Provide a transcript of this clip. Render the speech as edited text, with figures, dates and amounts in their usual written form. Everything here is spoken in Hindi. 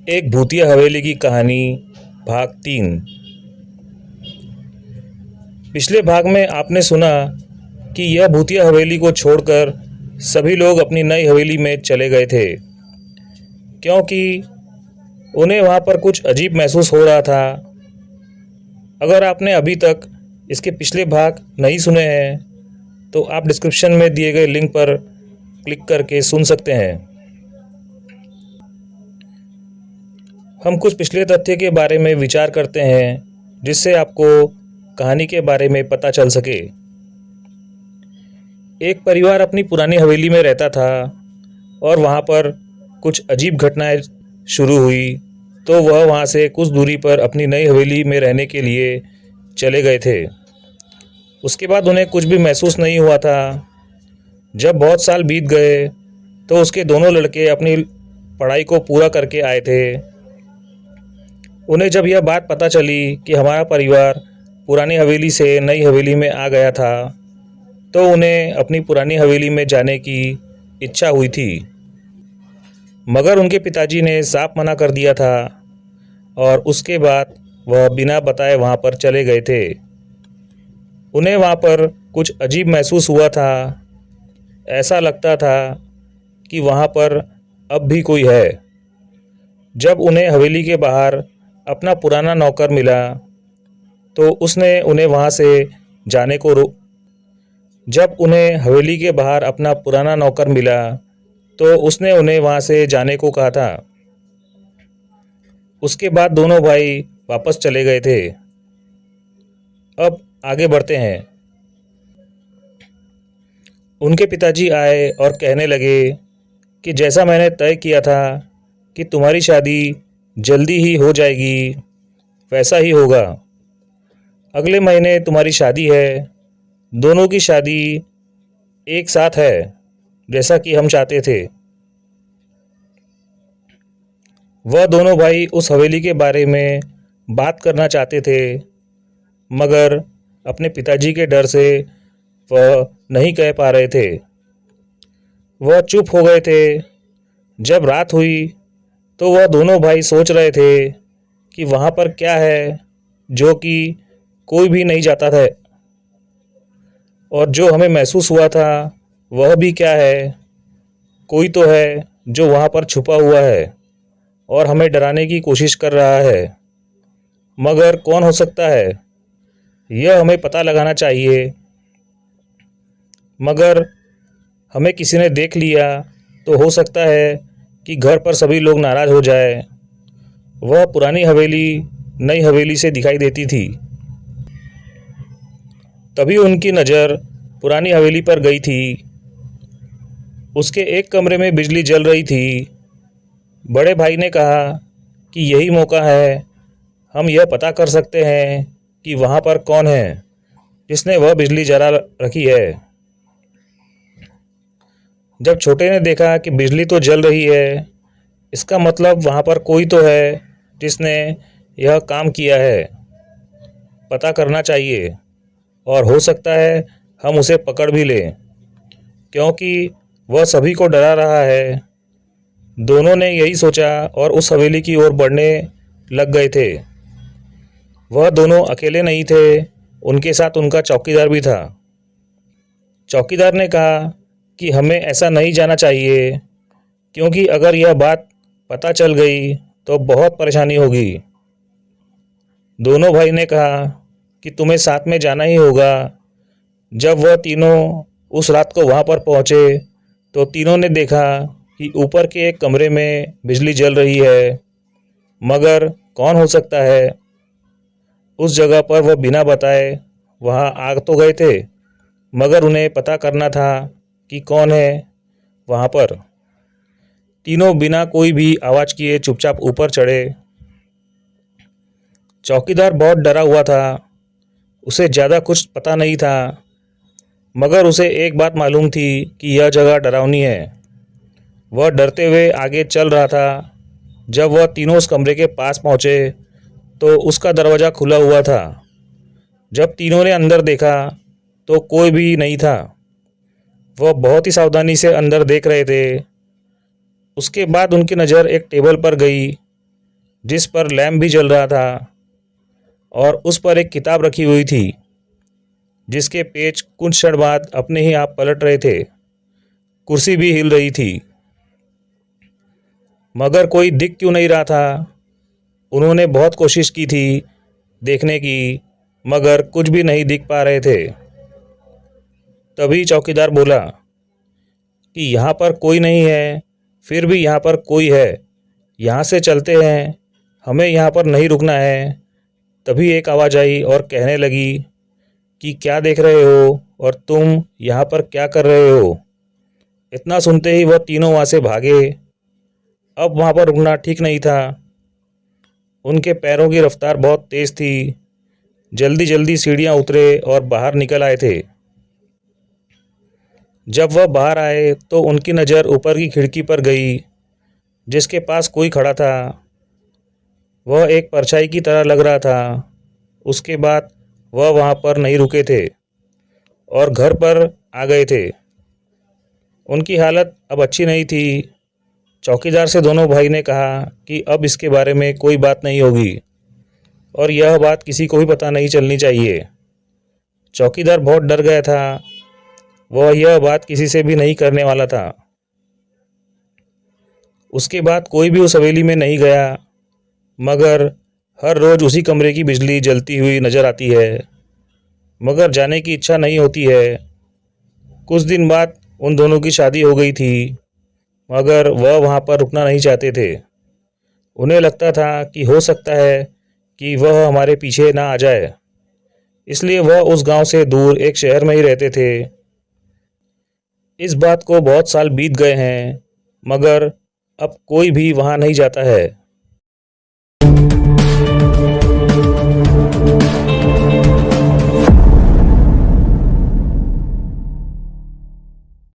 एक भूतिया हवेली की कहानी भाग 3। पिछले भाग में आपने सुना कि यह भूतिया हवेली को छोड़कर सभी लोग अपनी नई हवेली में चले गए थे, क्योंकि उन्हें वहाँ पर कुछ अजीब महसूस हो रहा था। अगर आपने अभी तक इसके पिछले भाग नहीं सुने हैं तो आप डिस्क्रिप्शन में दिए गए लिंक पर क्लिक करके सुन सकते हैं। हम कुछ पिछले तथ्य के बारे में विचार करते हैं जिससे आपको कहानी के बारे में पता चल सके। एक परिवार अपनी पुरानी हवेली में रहता था और वहाँ पर कुछ अजीब घटनाएं शुरू हुई, तो वह वहाँ से कुछ दूरी पर अपनी नई हवेली में रहने के लिए चले गए थे। उसके बाद उन्हें कुछ भी महसूस नहीं हुआ था। जब बहुत साल बीत गए तो उसके दोनों लड़के अपनी पढ़ाई को पूरा करके आए थे। उन्हें जब यह बात पता चली कि हमारा परिवार पुरानी हवेली से नई हवेली में आ गया था, तो उन्हें अपनी पुरानी हवेली में जाने की इच्छा हुई थी, मगर उनके पिताजी ने साफ मना कर दिया था और उसके बाद वह बिना बताए वहाँ पर चले गए थे। उन्हें वहाँ पर कुछ अजीब महसूस हुआ था। ऐसा लगता था कि वहाँ पर अब भी कोई है। जब उन्हें हवेली के बाहर अपना पुराना नौकर मिला तो उसने उन्हें वहाँ से जाने को जब उन्हें हवेली के बाहर अपना पुराना नौकर मिला तो उसने उन्हें वहाँ से जाने को कहा था। उसके बाद दोनों भाई वापस चले गए थे। अब आगे बढ़ते हैं। उनके पिताजी आए और कहने लगे कि जैसा मैंने तय किया था कि तुम्हारी शादी जल्दी ही हो जाएगी, वैसा ही होगा। अगले महीने तुम्हारी शादी है। दोनों की शादी एक साथ है, जैसा कि हम चाहते थे। वह दोनों भाई उस हवेली के बारे में बात करना चाहते थे, मगर अपने पिताजी के डर से वह नहीं कह पा रहे थे। वह चुप हो गए थे। जब रात हुई तो वह दोनों भाई सोच रहे थे कि वहाँ पर क्या है जो कि कोई भी नहीं जाता था, और जो हमें महसूस हुआ था वह भी क्या है। कोई तो है जो वहाँ पर छुपा हुआ है और हमें डराने की कोशिश कर रहा है, मगर कौन हो सकता है यह हमें पता लगाना चाहिए। मगर हमें किसी ने देख लिया तो हो सकता है कि घर पर सभी लोग नाराज़ हो जाए। वह पुरानी हवेली नई हवेली से दिखाई देती थी। तभी उनकी नज़र पुरानी हवेली पर गई थी। उसके एक कमरे में बिजली जल रही थी। बड़े भाई ने कहा कि यही मौका है, हम यह पता कर सकते हैं कि वहाँ पर कौन है जिसने वह बिजली जला रखी है। जब छोटे ने देखा कि बिजली तो जल रही है, इसका मतलब वहाँ पर कोई तो है जिसने यह काम किया है। पता करना चाहिए और हो सकता है हम उसे पकड़ भी लें, क्योंकि वह सभी को डरा रहा है। दोनों ने यही सोचा और उस हवेली की ओर बढ़ने लग गए थे। वह दोनों अकेले नहीं थे, उनके साथ उनका चौकीदार भी था। चौकीदार ने कहा कि हमें ऐसा नहीं जाना चाहिए, क्योंकि अगर यह बात पता चल गई तो बहुत परेशानी होगी। दोनों भाई ने कहा कि तुम्हें साथ में जाना ही होगा। जब वह तीनों उस रात को वहाँ पर पहुँचे तो तीनों ने देखा कि ऊपर के एक कमरे में बिजली जल रही है, मगर कौन हो सकता है। उस जगह पर वह बिना बताए वहाँ आ तो गए थे, मगर उन्हें पता करना था कि कौन है वहाँ पर। तीनों बिना कोई भी आवाज़ किए चुपचाप ऊपर चढ़े। चौकीदार बहुत डरा हुआ था। उसे ज़्यादा कुछ पता नहीं था, मगर उसे एक बात मालूम थी कि यह जगह डरावनी है। वह डरते हुए आगे चल रहा था। जब वह तीनों उस कमरे के पास पहुँचे तो उसका दरवाज़ा खुला हुआ था। जब तीनों ने अंदर देखा तो कोई भी नहीं था। वह बहुत ही सावधानी से अंदर देख रहे थे। उसके बाद उनकी नज़र एक टेबल पर गई जिस पर लैंप भी जल रहा था और उस पर एक किताब रखी हुई थी जिसके पेज कुछ क्षण बाद अपने ही आप पलट रहे थे। कुर्सी भी हिल रही थी, मगर कोई दिख क्यों नहीं रहा था। उन्होंने बहुत कोशिश की थी देखने की, मगर कुछ भी नहीं दिख पा रहे थे। तभी चौकीदार बोला कि यहाँ पर कोई नहीं है, फिर भी यहाँ पर कोई है, यहाँ से चलते हैं, हमें यहाँ पर नहीं रुकना है। तभी एक आवाज़ आई और कहने लगी कि क्या देख रहे हो और तुम यहाँ पर क्या कर रहे हो। इतना सुनते ही वह तीनों वहाँ से भागे। अब वहाँ पर रुकना ठीक नहीं था। उनके पैरों की रफ्तार बहुत तेज़ थी। जल्दी जल्दी सीढ़ियाँ उतरे और बाहर निकल आए थे। जब वह बाहर आए तो उनकी नज़र ऊपर की खिड़की पर गई जिसके पास कोई खड़ा था। वह एक परछाई की तरह लग रहा था। उसके बाद वह वहाँ पर नहीं रुके थे और घर पर आ गए थे। उनकी हालत अब अच्छी नहीं थी। चौकीदार से दोनों भाई ने कहा कि अब इसके बारे में कोई बात नहीं होगी और यह बात किसी को भी पता नहीं चलनी चाहिए। चौकीदार बहुत डर गया था। वह यह बात किसी से भी नहीं करने वाला था। उसके बाद कोई भी उस हवेली में नहीं गया, मगर हर रोज़ उसी कमरे की बिजली जलती हुई नज़र आती है, मगर जाने की इच्छा नहीं होती है। कुछ दिन बाद उन दोनों की शादी हो गई थी, मगर वह वहाँ पर रुकना नहीं चाहते थे। उन्हें लगता था कि हो सकता है कि वह हमारे पीछे ना आ जाए, इसलिए वह उस गांव से दूर एक शहर में ही रहते थे। इस बात को बहुत साल बीत गए हैं, मगर अब कोई भी वहाँ नहीं जाता है।